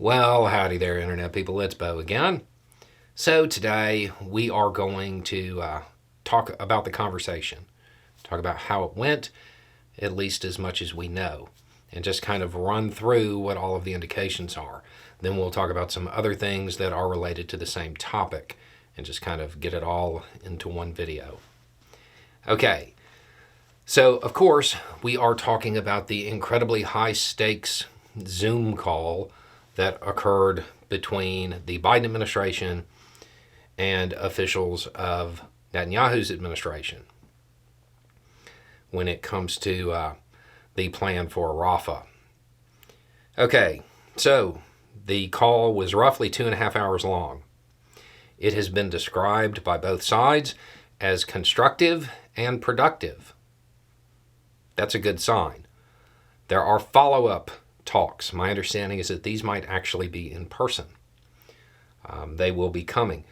Well, howdy there, Internet people. It's Bo again. So, today we are going to talk about the conversation, talk about how it went, at least as much as we know, and just kind of run through what all of the indications are. Then we'll talk about some other things that are related to the same topic and just kind of get it all into one video. Okay, so of course, we are talking about the incredibly high stakes Zoom call that occurred between the Biden administration and officials of Netanyahu's administration when it comes to the plan for Rafah. Okay, so the call was roughly 2.5 hours long. It has been described by both sides as constructive and productive. That's a good sign. There are follow-up talks. My understanding is that these might actually be in person. They will be coming.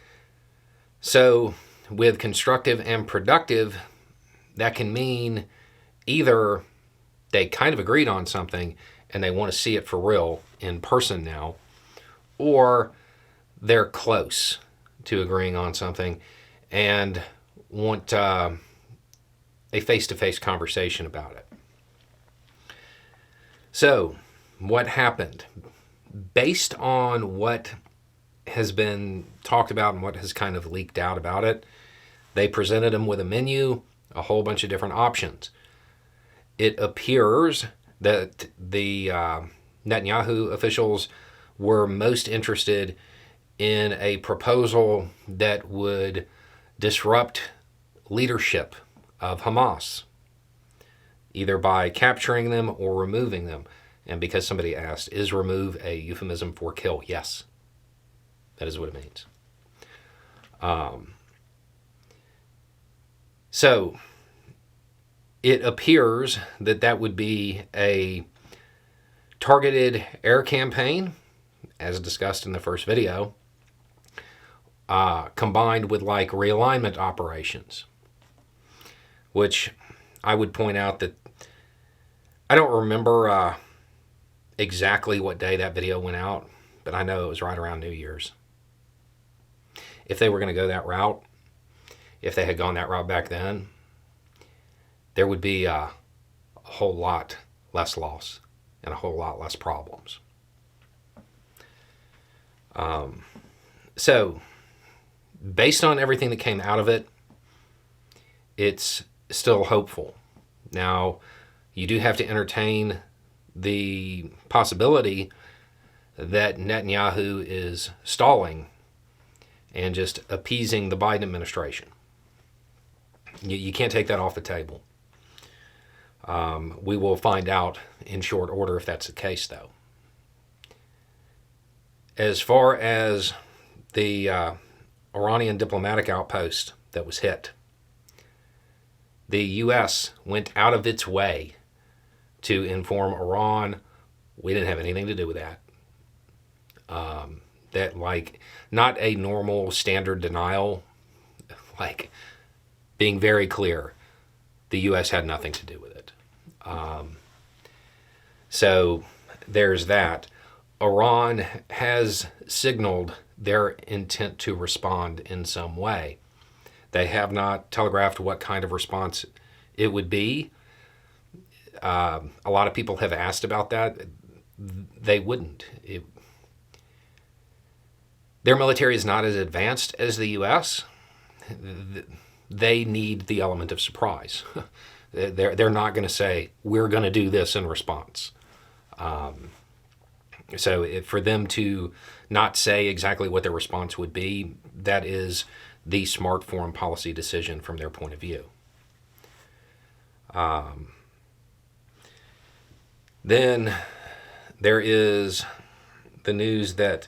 So with constructive and productive, that can mean either they kind of agreed on something and they want to see it for real in person now, or they're close to agreeing on something and want a face-to-face conversation about it. So, what happened? Based on what has been talked about and what has kind of leaked out about it, they presented them with a menu, a whole bunch of different options. It appears that the Netanyahu officials were most interested in a proposal that would disrupt leadership of Hamas, either by capturing them or removing them. And because somebody asked, is remove a euphemism for kill? Yes, that is what it means. So it appears that that would be a targeted air campaign, as discussed in the first video, combined with like realignment operations, which I would point out that I don't remember exactly what day that video went out, but I know it was right around New Year's. If they were going to go that route, if they had gone that route back then, there would be a whole lot less loss and a whole lot less problems. So, based on everything that came out of it, it's still hopeful. Now, you do have to entertain the possibility that Netanyahu is stalling and just appeasing the Biden administration. You can't take that off the table. We will find out in short order if that's the case, though. As far as the Iranian diplomatic outpost that was hit, the U.S. went out of its way to inform Iran we didn't have anything to do with that. That, like, not a normal standard denial, like being very clear, the U.S. had nothing to do with it. So there's that. Iran has signaled their intent to respond in some way. They have not telegraphed what kind of response it would be. A lot of people have asked about that. They wouldn't. Their military is not as advanced as the U.S. They need the element of surprise. They're not going to say, we're going to do this in response. So for them to not say exactly what their response would be, that is the smart foreign policy decision from their point of view. Then there is the news that,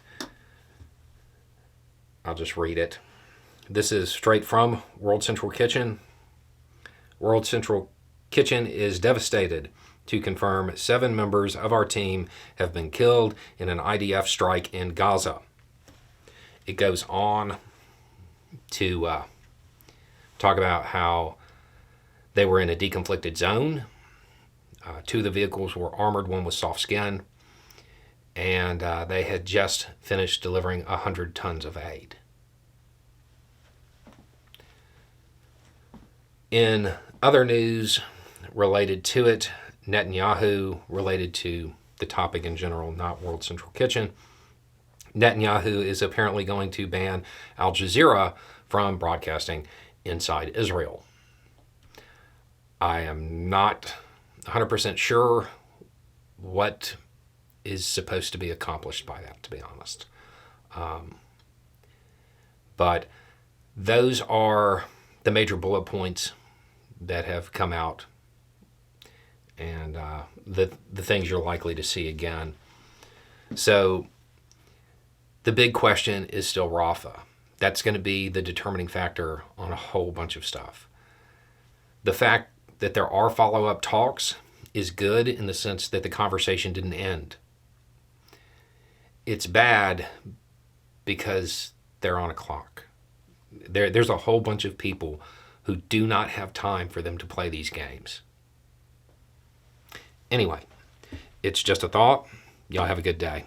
I'll just read it. This is straight from World Central Kitchen. World Central Kitchen is devastated to confirm 7 members of our team have been killed in an IDF strike in Gaza. It goes on to talk about how they were in a deconflicted zone. 2 of the vehicles were armored, one was soft skin. and they had just finished delivering 100 tons of aid. In other news related to it, Netanyahu, related to the topic in general, not World Central Kitchen, Netanyahu is apparently going to ban Al Jazeera from broadcasting inside Israel. I am not 100% sure what is supposed to be accomplished by that, to be honest. But those are the major bullet points that have come out, and the things you're likely to see again. So the big question is still Rafah. That's going to be the determining factor on a whole bunch of stuff. The fact that there are follow-up talks is good in the sense that the conversation didn't end. It's bad because they're on a clock. There's a whole bunch of people who do not have time for them to play these games. Anyway, it's just a thought. Y'all have a good day.